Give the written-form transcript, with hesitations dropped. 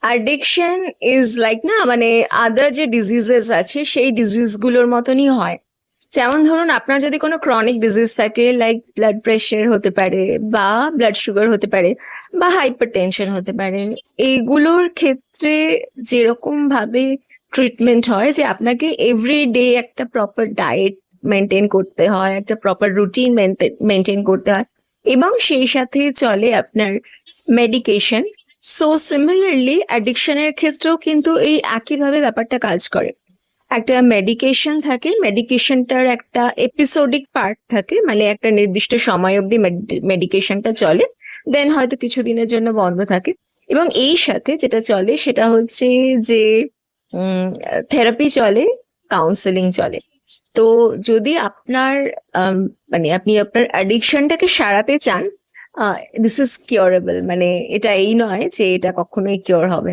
Addiction is like না, মানে আদার যে ডিজিজেস আছে সেই ডিজিজ গুলোর মতনই হয়। যেমন ধরুন আপনার যদি কোনো ক্রনিক ডিজিজ থাকে, লাইক ব্লাড প্রেশার হতে পারে, বা ব্লাড সুগার হতে পারে, বা হাইপার টেনশন হতে পারে, এইগুলোর ক্ষেত্রে যেরকম ভাবে ট্রিটমেন্ট হয় যে আপনাকে এভরিডে একটা প্রপার ডায়েট মেনটেন করতে হয়, একটা প্রপার রুটিন মেনটেন করতে হয়, এবং সেই সাথে চলে আপনার মেডিকেশন। সো সিমিলারলি অ্যাডিকশনের ক্ষেত্রেও কিন্তু এই একইভাবে ব্যাপারটা কাজ করে। একটা মেডিকেশন থাকে, মেডিকেশনটার একটা এপিসোডিক পার্ট থাকে, মানে একটা নির্দিষ্ট সময় অবধি মেডিকেশনটা চলে, দেন হয়তো কিছুদিনের জন্য বন্ধ থাকে। এবং এই সাথে যেটা চলে সেটা হচ্ছে যে থেরাপি চলে, কাউন্সেলিং চলে। তো যদি আপনার মানে আপনি আপনার অ্যাডিকশনটাকে সারাতে চান, দিস ইজ কিওরেবল, মানে এটা এই নয় যে এটা কখনোই কিওর হবে।